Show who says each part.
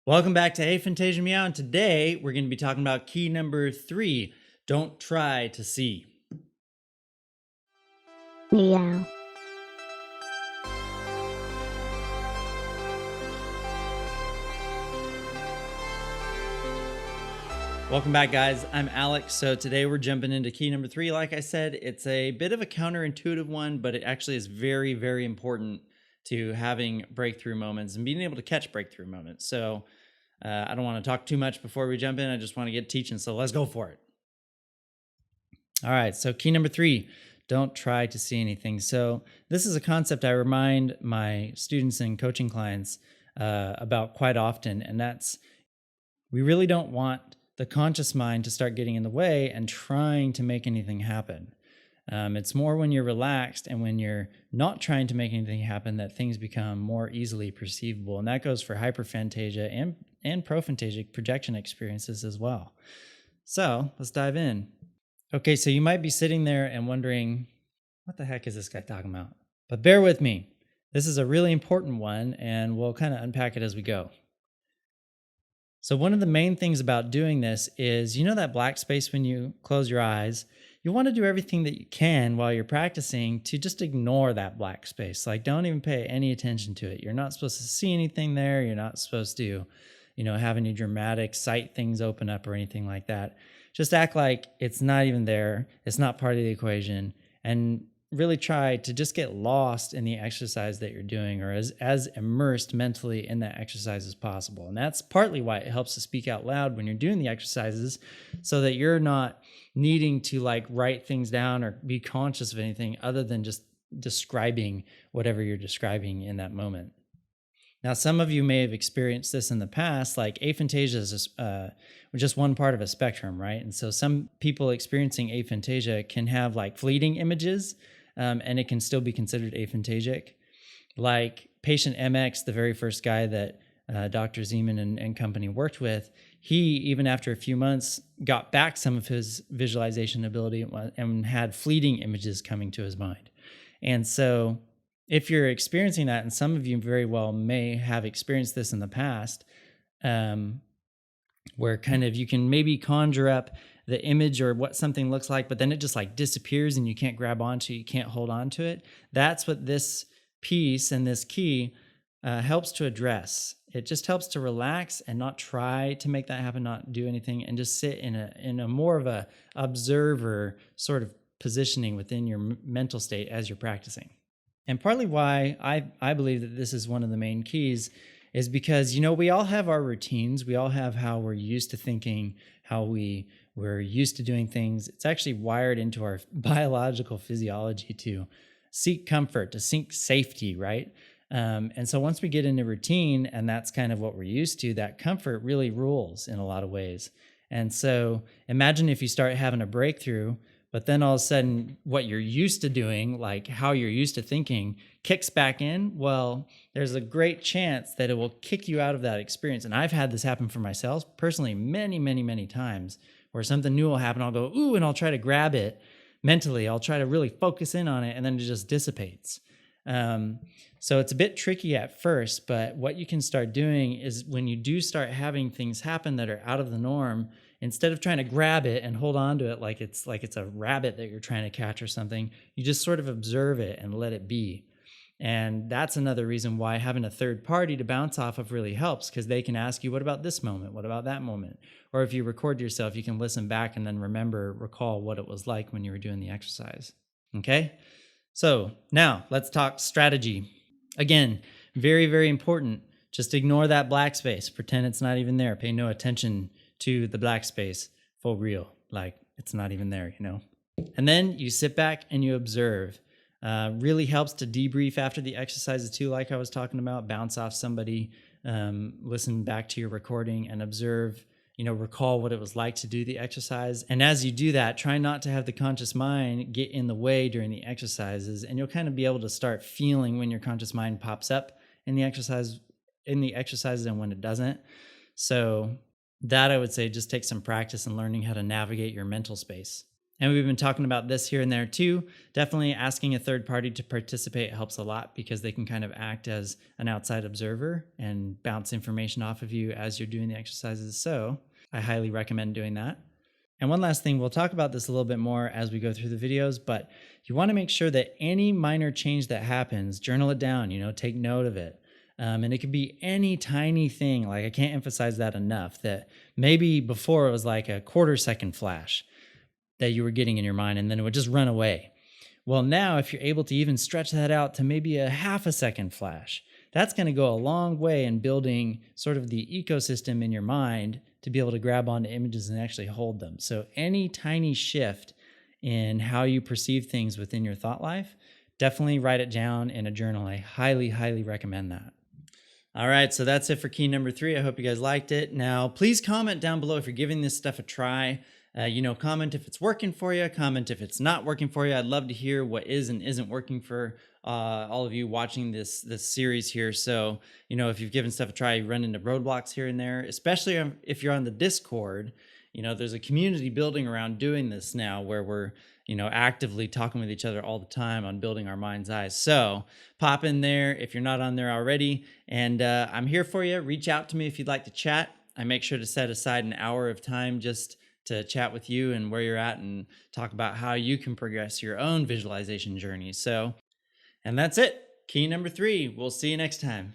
Speaker 1: Welcome back to Aphantasia Meow, and today we're going to be talking about key number 3, don't try to see.
Speaker 2: Meow.
Speaker 1: Welcome back, guys. I'm Alex. So today we're jumping into key number 3. Like I said, it's a bit of a counterintuitive one, but it actually is very, very important to having breakthrough moments and being able to catch breakthrough moments. So I don't want to talk too much before we jump in. I just want to get teaching. So let's go for it. All right. So key number 3, don't try to see anything. So this is a concept I remind my students and coaching clients about quite often. And that's, we really don't want the conscious mind to start getting in the way and trying to make anything happen. It's more when you're relaxed and when you're not trying to make anything happen that things become more easily perceivable. And that goes for hyperphantasia and prophantasic projection experiences as well. So let's dive in. Okay, so you might be sitting there and wondering, what the heck is this guy talking about? But bear with me. This is a really important one, and we'll kind of unpack it as we go. So one of the main things about doing this is, you know that black space when you close your eyes? You want to do everything that you can while you're practicing to just ignore that black space. Like, don't even pay any attention to it. You're not supposed to see anything there. You're not supposed to, have any dramatic sight things open up or anything like that. Just act like it's not even there. It's not part of the equation. And really try to just get lost in the exercise that you're doing, or as immersed mentally in that exercise as possible. And that's partly why it helps to speak out loud when you're doing the exercises, so that you're not needing to write things down or be conscious of anything other than just describing whatever you're describing in that moment. Now, some of you may have experienced this in the past, like aphantasia is just one part of a spectrum, right? And so some people experiencing aphantasia can have fleeting images, and it can still be considered aphantasic. Like patient MX, the very first guy that Dr. Zeman and company worked with, he, even after a few months, got back some of his visualization ability and had fleeting images coming to his mind. And so if you're experiencing that, and some of you very well may have experienced this in the past, where kind of you can maybe conjure up the image or what something looks like, but then it just disappears and you can't grab onto it, you can't hold on to it. That's what this piece and this key helps to address. It just helps to relax and not try to make that happen, not do anything, and just sit in a more of a observer sort of positioning within your mental state as you're practicing. And partly why I believe that this is one of the main keys is because, we all have our routines. We all have how we're used to thinking, how we're used to doing things. It's actually wired into our biological physiology to seek comfort, to seek safety, right? And so once we get into routine, and that's kind of what we're used to, that comfort really rules in a lot of ways. And so imagine if you start having a breakthrough, but then all of a sudden what you're used to doing, like how you're used to thinking, kicks back in. Well, there's a great chance that it will kick you out of that experience. And I've had this happen for myself personally many, many, many times, where something new will happen. I'll go, ooh, and I'll try to grab it mentally. I'll try to really focus in on it, and then it just dissipates. So it's a bit tricky at first, but what you can start doing is, when you do start having things happen that are out of the norm, instead of trying to grab it and hold on to it like it's a rabbit that you're trying to catch or something, you just sort of observe it and let it be. And that's another reason why having a third party to bounce off of really helps, because they can ask you, what about this moment? What about that moment? Or if you record yourself, you can listen back and then recall what it was like when you were doing the exercise. Okay? So now let's talk strategy. Again, very, very important. Just ignore that black space. Pretend it's not even there. Pay no attention to the black space for real. Like it's not even there, And then you sit back and you observe. Really helps to debrief after the exercises too, like I was talking about. Bounce off somebody, listen back to your recording and observe, recall what it was like to do the exercise. And as you do that, try not to have the conscious mind get in the way during the exercises, and you'll kind of be able to start feeling when your conscious mind pops up in the exercises and when it doesn't. So that, I would say, just take some practice in learning how to navigate your mental space. And we've been talking about this here and there too. Definitely asking a third party to participate helps a lot because they can kind of act as an outside observer and bounce information off of you as you're doing the exercises. So I highly recommend doing that. And one last thing, we'll talk about this a little bit more as we go through the videos, but you want to make sure that any minor change that happens, journal it down, take note of it. And it could be any tiny thing. Like, I can't emphasize that enough, that maybe before it was like a quarter-second flash that you were getting in your mind, and then it would just run away. Well, now if you're able to even stretch that out to maybe a half a second flash, that's going to go a long way in building sort of the ecosystem in your mind to be able to grab onto images and actually hold them. So any tiny shift in how you perceive things within your thought life, definitely write it down in a journal. I highly, highly recommend that. All right, so that's it for key number 3. I hope you guys liked it. Now, please comment down below if you're giving this stuff a try. Comment if it's working for you, comment if it's not working for you. I'd love to hear what is and isn't working for all of you watching this series here. So, if you've given stuff a try, you run into roadblocks here and there, especially if you're on the Discord. There's a community building around doing this now where we're, actively talking with each other all the time on building our mind's eyes. So pop in there if you're not on there already. And I'm here for you. Reach out to me if you'd like to chat. I make sure to set aside an hour of time just to chat with you and where you're at and talk about how you can progress your own visualization journey. And that's it. Key number 3. We'll see you next time.